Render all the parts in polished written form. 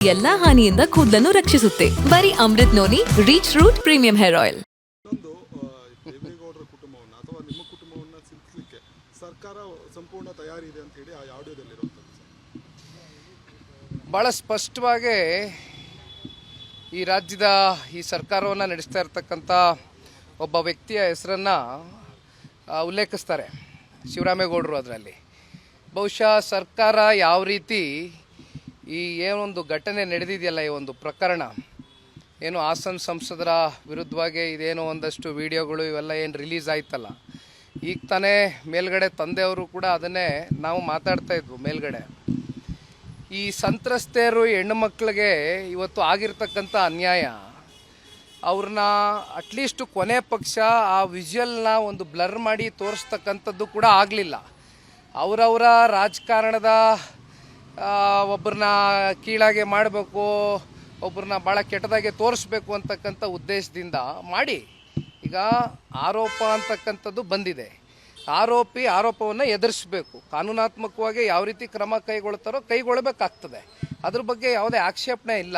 ಎಲ್ಲಾ ಹಾನಿಯಿಂದ ಕೂದಲನ್ನು ರಕ್ಷಿಸುತ್ತೆ. ಬರೀ Amrit noni reach root premium hair oil. ಇನ್ನೊಂದು ದೇವೇಗೌಡರ ಕುಟುಂಬವನ್ನು ಅಥವಾ ನಿಮ್ಮ ಕುಟುಂಬವನ್ನು ಸಿಲುಕಿಸಲಿಕ್ಕೆ ಸರ್ಕಾರ ಸಂಪೂರ್ಣ ತಯಾರಿ ಇದೆ ಅಂತ ಹೇಳಿ ಆ ಆಡಿಯೋದಲ್ಲಿರುವಂಥದ್ದು ಭಾಳ ಸ್ಪಷ್ಟವಾಗಿ ಈ ರಾಜ್ಯದ ಈ ಸರ್ಕಾರವನ್ನು ನಡೆಸ್ತಾ ಇರ್ತಕ್ಕಂಥ ಒಬ್ಬ ವ್ಯಕ್ತಿಯ ಹೆಸರನ್ನು ಉಲ್ಲೇಖಿಸ್ತಾರೆ ಶಿವರಾಮೇಗೌಡರು. ಅದರಲ್ಲಿ ಬಹುಶಃ ಸರ್ಕಾರ ಯಾವ ರೀತಿ ಈ ಏನೊಂದು ಘಟನೆ ನಡೆದಿದೆಯಲ್ಲ, ಈ ಒಂದು ಪ್ರಕರಣ ಏನು ಹಾಸನ ಸಂಸದರ ವಿರುದ್ಧವಾಗಿ ಇದೇನೋ ಒಂದಷ್ಟು ವಿಡಿಯೋಗಳು ಇವೆಲ್ಲ ಏನು ರಿಲೀಸ್ ಆಯ್ತಲ್ಲ, ಈಗ ತಾನೇ ಮೇಲ್ಗಡೆ ತಂದೆಯವರು ಕೂಡ ಅದನ್ನೇ ನಾವು ಮಾತಾಡ್ತಾ ಇದ್ವು. ಮೇಲ್ಗಡೆ ಈ ಸಂತ್ರಸ್ತೆಯರು ಹೆಣ್ಣು ಮಕ್ಕಳಿಗೆ ಇವತ್ತು ಆಗಿರ್ತಕ್ಕಂಥ ಅನ್ಯಾಯ, ಅವ್ರನ್ನ ಅಟ್ಲೀಸ್ಟ್ ಕೊನೆ ಪಕ್ಷ ಆ ವಿಜುವಲ್ನ ಒಂದು ಬ್ಲರ್ ಮಾಡಿ ತೋರಿಸ್ತಕ್ಕಂಥದ್ದು ಕೂಡ ಆಗಲಿಲ್ಲ. ಅವರವರ ರಾಜಕಾರಣದ ಒಬ್ಬರನ್ನ ಕೀಳಾಗೆ ಮಾಡಬೇಕು, ಒಬ್ಬರನ್ನ ಭಾಳ ಕೆಟ್ಟದಾಗೆ ತೋರಿಸ್ಬೇಕು ಅಂತಕ್ಕಂಥ ಉದ್ದೇಶದಿಂದ ಮಾಡಿ ಈಗ ಆರೋಪ ಅಂತಕ್ಕಂಥದ್ದು ಬಂದಿದೆ. ಆರೋಪವನ್ನು ಎದುರಿಸಬೇಕು, ಕಾನೂನಾತ್ಮಕವಾಗಿ ಯಾವ ರೀತಿ ಕ್ರಮ ಕೈಗೊಳ್ಳಬೇಕಾಗ್ತದೆ, ಅದ್ರ ಬಗ್ಗೆ ಯಾವುದೇ ಆಕ್ಷೇಪಣೆ ಇಲ್ಲ.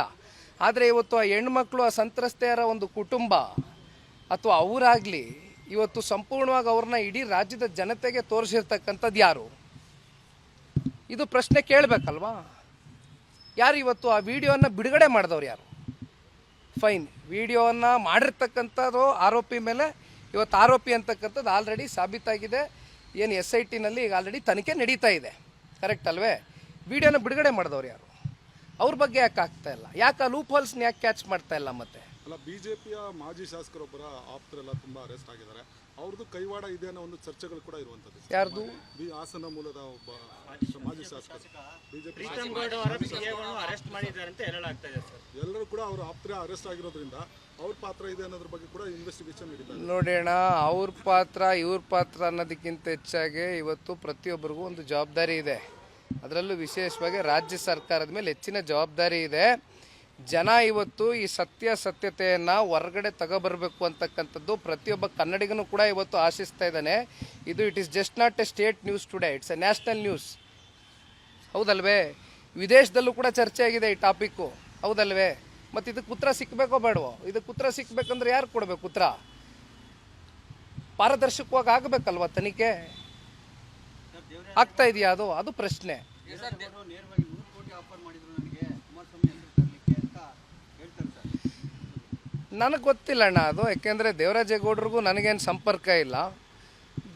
ಆದರೆ ಇವತ್ತು ಆ ಹೆಣ್ಮಕ್ಳು, ಆ ಸಂತ್ರಸ್ತೆಯರ ಒಂದು ಕುಟುಂಬ ಅಥವಾ ಅವರಾಗಲಿ ಇವತ್ತು ಸಂಪೂರ್ಣವಾಗಿ ಅವ್ರನ್ನ ಇಡೀ ರಾಜ್ಯದ ಜನತೆಗೆ ತೋರಿಸಿರ್ತಕ್ಕಂಥದ್ದು ಯಾರು? ಇದು ಪ್ರಶ್ನೆ ಕೇಳಬೇಕಲ್ವಾ? ಯಾರು ಇವತ್ತು ಆ ವಿಡಿಯೋವನ್ನು ಬಿಡುಗಡೆ ಮಾಡಿದವ್ರು ಯಾರು? ಫೈನ್, ವಿಡಿಯೋವನ್ನು ಮಾಡಿರ್ತಕ್ಕಂಥದ್ದು ಆರೋಪಿ ಮೇಲೆ ಇವತ್ತು ಆರೋಪಿ ಅಂತಕ್ಕಂಥದ್ದು ಆಲ್ರೆಡಿ ಸಾಬೀತಾಗಿದೆ. ಏನು SITನಲ್ಲಿ ಈಗ ಆಲ್ರೆಡಿ ತನಿಖೆ ನಡೀತಾ ಇದೆ, ಕರೆಕ್ಟ್ ಅಲ್ವೇ? ವಿಡಿಯೋನ ಬಿಡುಗಡೆ ಮಾಡಿದವ್ರು ಯಾರು? ಅವ್ರ ಬಗ್ಗೆ ಯಾಕೆ ಆಗ್ತಾ ಇಲ್ಲ? ಯಾಕೆ ಆ ಲೂಪ್ ಹೋಲ್ಸ್ನ ಯಾಕೆ ಕ್ಯಾಚ್ ಮಾಡ್ತಾ ಇಲ್ಲ? ಮತ್ತೆ ಅಲ್ಲ, ಬಿಜೆಪಿಯ ಮಾಜಿ ಶಾಸಕರೊಬ್ಬರ ಆಪ್ತರೆಲ್ಲ ತುಂಬ ಅರೆಸ್ಟ್ ಆಗಿದ್ದಾರೆ, ಅವ್ರದ್ದು ಕೈವಾಡ ಇದೆ ಅನ್ನೋ ಒಂದು ಚರ್ಚೆಗಳು ಕೂಡ ಇರುವಂಥದ್ದು. ಯಾರ್ದು? ಹಾಸನ ಮೂಲದ ಒಬ್ಬ ಮಾಜಿ ಶಾಸಕರು ಬಿಜೆಪಿ ಅರೆಸ್ಟ್ ಮಾಡಿದ್ದಾರೆ ಅಂತ ಹೇಳಲಾಗ್ತಾ ಇದೆ ಸರ್. ಎಲ್ಲರೂ ಕೂಡ ಅವ್ರ ಆಪ್ತರ ಅರೆಸ್ಟ್ ಆಗಿರೋದ್ರಿಂದ ಅವ್ರ ಪಾತ್ರ ಇದೆ ಅನ್ನೋದ್ರ ಬಗ್ಗೆ ಕೂಡ ಇನ್ವೆಸ್ಟಿಗೇಷನ್ ನಡೀತಾ ಇದೆ. ನೋಡೋಣ, ಅವ್ರ ಪಾತ್ರ ಇವ್ರ ಪಾತ್ರ ಅನ್ನೋದಕ್ಕಿಂತ ಹೆಚ್ಚಾಗಿ ಇವತ್ತು ಪ್ರತಿಯೊಬ್ಬರಿಗೂ ಒಂದು ಜವಾಬ್ದಾರಿ ಇದೆ. ಅದರಲ್ಲೂ ವಿಶೇಷವಾಗಿ ರಾಜ್ಯ ಸರ್ಕಾರದ ಮೇಲೆ ಹೆಚ್ಚಿನ ಜವಾಬ್ದಾರಿ ಇದೆ. ಜನ ಇವತ್ತು ಈ ಸತ್ಯತೆಯನ್ನು ಹೊರಗಡೆ ತಗೊಬರಬೇಕು ಅಂತಕ್ಕಂಥದ್ದು ಪ್ರತಿಯೊಬ್ಬ ಕನ್ನಡಿಗನೂ ಕೂಡ ಇವತ್ತು ಆಶಿಸ್ತಾ ಇದ್ದಾನೆ. It is just not a state news today, it's a national news, ಹೌದಲ್ವೇ? ವಿದೇಶದಲ್ಲೂ ಕೂಡ ಚರ್ಚೆ ಆಗಿದೆ ಈ ಟಾಪಿಕ್ಕು, ಹೌದಲ್ವೇ? ಮತ್ತು ಇದಕ್ಕೆ ಉತ್ತರ ಸಿಕ್ಕಬೇಕೋ ಬೇಡವೋ? ಇದಕ್ಕೆ ಉತ್ತರ ಸಿಕ್ಕಬೇಕಂದ್ರೆ ಯಾರು ಕೊಡಬೇಕು ಉತ್ತರ? ಪಾರದರ್ಶಕವಾಗಿ ಆಗಬೇಕಲ್ವ ತನಿಖೆ? ಆಗ್ತಾ ಇದೆಯಾ? ಅದು ಪ್ರಶ್ನೆ. ನನಗೆ ಗೊತ್ತಿಲ್ಲ ಅಣ್ಣ ಅದು, ಯಾಕೆಂದರೆ ದೇವರಾಜೇಗೌಡರಿಗೂ ನನಗೇನು ಸಂಪರ್ಕ ಇಲ್ಲ.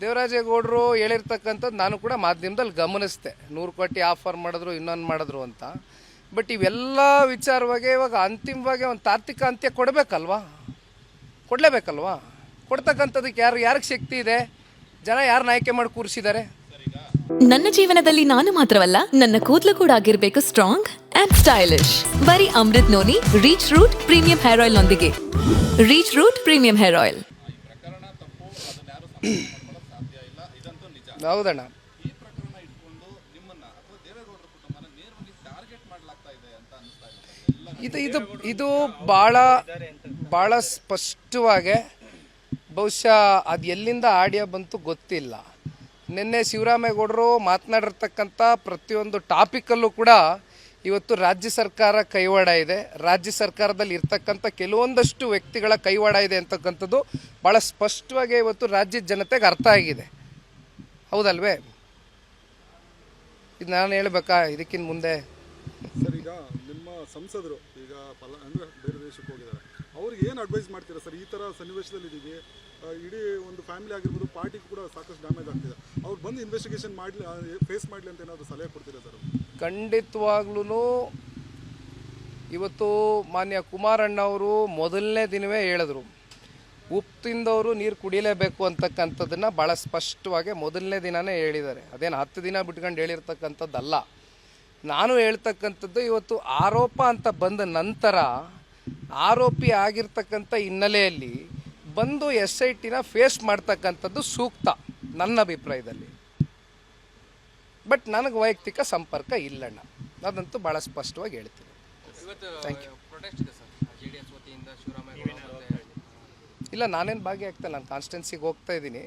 ದೇವರಾಜೇಗೌಡರು ಹೇಳಿರ್ತಕ್ಕಂಥದ್ದು ನಾನು ಕೂಡ ಮಾಧ್ಯಮದಲ್ಲಿ ಗಮನಿಸಿದೆ, 100 ಕೋಟಿ ಆಫರ್ ಮಾಡಿದ್ರು, ಇನ್ನೊಂದು ಮಾಡಿದ್ರು ಅಂತ. ಬಟ್ ಇವೆಲ್ಲ ವಿಚಾರವಾಗಿ ಇವಾಗ ಅಂತಿಮವಾಗಿ ಒಂದು ತಾರ್ಕಿಕ ಅಂತ್ಯ ಕೊಡಲೇಬೇಕಲ್ವಾ? ಕೊಡ್ತಕ್ಕಂಥದಕ್ಕೆ ಯಾರಿಗೆ ಶಕ್ತಿ ಇದೆ? ಜನ ಯಾರನ್ನ ಆಯ್ಕೆ ಮಾಡಿ ಕೂರಿಸಿದ್ದಾರೆ? ನನ್ನ ಜೀವನದಲ್ಲಿ ನಾನು ಮಾತ್ರವಲ್ಲ, ನನ್ನ ಕೂದಲು ಕೂಡ ಆಗಿರ್ಬೇಕು ಸ್ಟ್ರಾಂಗ್ ಅಂಡ್ ಸ್ಟೈಲಿಶ್. ಬರೀ Amrit noni reach root premium hair oil ನೊಂದಿಗೆ. Rich root premium hair oil. ಹೌದಣ್ಣ, ಇದು ಭಾಳ ಸ್ಪಷ್ಟವಾಗಿ ಬಹುಶಃ ಅದು ಎಲ್ಲಿಂದ ಆಡಿಯೋ ಬಂತು ಗೊತ್ತಿಲ್ಲ. ನಿನ್ನೆ ಶಿವರಾಮೇಗೌಡರು ಮಾತನಾಡಿರ್ತಕ್ಕಂಥ ಪ್ರತಿಯೊಂದು ಟಾಪಿಕಲ್ಲೂ ಕೂಡ ಇವತ್ತು ರಾಜ್ಯ ಸರ್ಕಾರ ಕೈವಾಡ ಇದೆ, ರಾಜ್ಯ ಸರ್ಕಾರದಲ್ಲಿ ಇರ್ತಕ್ಕಂಥ ಕೆಲವೊಂದಷ್ಟು ವ್ಯಕ್ತಿಗಳ ಕೈವಾಡ ಇದೆ ಅಂತಕ್ಕಂಥದ್ದು ಭಾಳ ಸ್ಪಷ್ಟವಾಗಿ ಇವತ್ತು ರಾಜ್ಯದ ಜನತೆಗೆ ಅರ್ಥ ಆಗಿದೆ, ಹೌದಲ್ವೇ? ಇದು ನಾನು ಹೇಳ್ಬೇಕಾ ಇದಕ್ಕಿಂತ ಮುಂದೆ? ಸರ್, ಈಗ ನಿಮ್ಮ ಸಂಸದರು ಈಗ ಅಂದರೆ ಬೇರೆ ದೇಶಕ್ಕೆ ಹೋಗಿದ್ದಾರೆ, ಅವ್ರಿಗೆ ಏನು ಅಡ್ವೈಸ್ ಮಾಡ್ತೀರಾ ಸರ್? ಈ ಥರ ಸನ್ನಿವೇಶದಲ್ಲಿ ಇದ್ದೀವಿ, ಇಡೀ ಒಂದು ಫ್ಯಾಮಿಲಿ ಆಗಿರ್ಬೋದು, ಪಾರ್ಟಿಗೂ ಕೂಡ ಸಾಕಷ್ಟು ಡ್ಯಾಮೇಜ್ ಆಗ್ತಿದೆ, ಅವ್ರು ಬಂದು ಇನ್ವೆಸ್ಟಿಗೇಷನ್ ಮಾಡಲಿ, ಫೇಸ್ ಮಾಡಲಿ ಅಂತ ಏನಾದರೂ ಸಲಹೆ ಕೊಡ್ತೀರಾ ಸರ್? ಖಂಡಿತವಾಗ್ಲೂ ಇವತ್ತು ಮಾನ್ಯ ಕುಮಾರಣ್ಣವರು ಮೊದಲನೇ ದಿನವೇ ಹೇಳಿದ್ರು, ಉಪ್ಪು ತಿಂದವರು ನೀರು ಕುಡಿಯಲೇಬೇಕು ಅಂತಕ್ಕಂಥದ್ದನ್ನು ಭಾಳ ಸ್ಪಷ್ಟವಾಗಿ ಮೊದಲನೇ ದಿನವೇ ಹೇಳಿದ್ದಾರೆ. ಅದೇನು 10 ದಿನ ಬಿಟ್ಕೊಂಡು ಹೇಳಿರ್ತಕ್ಕಂಥದ್ದಲ್ಲ. ನಾನು ಹೇಳ್ತಕ್ಕಂಥದ್ದು ಇವತ್ತು ಆರೋಪ ಅಂತ ಬಂದ ನಂತರ ಆರೋಪಿ ಆಗಿರ್ತಕ್ಕಂಥ ಹಿನ್ನೆಲೆಯಲ್ಲಿ ಬಂದು SITನ ಫೇಸ್ ಮಾಡ್ತಕ್ಕಂಥದ್ದು ಸೂಕ್ತ ನನ್ನ ಅಭಿಪ್ರಾಯದಲ್ಲಿ. ಬಟ್ ನನಗೆ ವೈಯಕ್ತಿಕ ಸಂಪರ್ಕ ಇಲ್ಲಣ್ಣ, ಅದಂತೂ ಭಾಳ ಸ್ಪಷ್ಟವಾಗಿ ಹೇಳ್ತೀನಿ. Thank you. ಇಲ್ಲ, ನಾನೇನು ಭಾಗಿಯಾಗ್ತಾ, ನಾನು ಕಾನ್ಸ್ಟಿಟ್ಯೂನ್ಸಿಗೆ ಹೋಗ್ತಾ ಇದ್ದೀನಿ.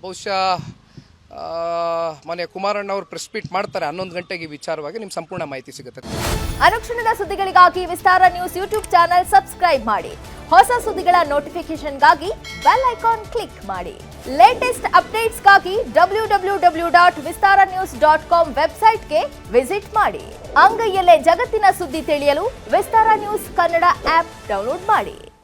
ಬಹುಶಃ ಮಾನ್ಯ ಕುಮಾರಣ್ಣ ಅವರು ಪ್ರೆಸ್ ಮೀಟ್ ಮಾಡ್ತಾರೆ 11 ಗಂಟೆಗೆ ವಿಚಾರವಾಗಿ ನಿಮ್ಗೆ ಸಂಪೂರ್ಣ ಮಾಹಿತಿ ಸಿಗುತ್ತೆ. ಅನುಕ್ಷಣದ ಸುದ್ದಿಗಳಿಗಾಗಿ ವಿಸ್ತಾರ ನ್ಯೂಸ್ ಯೂಟ್ಯೂಬ್ ಚಾನೆಲ್ ಸಬ್ಸ್ಕ್ರೈಬ್ ಮಾಡಿ. ಹೊಸ ಸುದ್ದಿಗಳ ನೋಟಿಫಿಕೇಶನ್ಗಾಗಿ ಬೆಲ್ ಐಕಾನ್ ಕ್ಲಿಕ್ ಮಾಡಿ. ಲೇಟೆಸ್ಟ್ ಅಪ್ಡೇಟ್ಸ್ಗಾಗಿ www.vistaranews.com ವೆಬ್ಸೈಟ್ಗೆ ವಿಸಿಟ್ ಮಾಡಿ. ಅಂಗೈಯಲ್ಲೇ ಜಗತ್ತಿನ ಸುದ್ದಿ ತಿಳಿಯಲು ವಿಸ್ತಾರ ನ್ಯೂಸ್ ಕನ್ನಡ ಆಪ್ ಡೌನ್ಲೋಡ್ ಮಾಡಿ.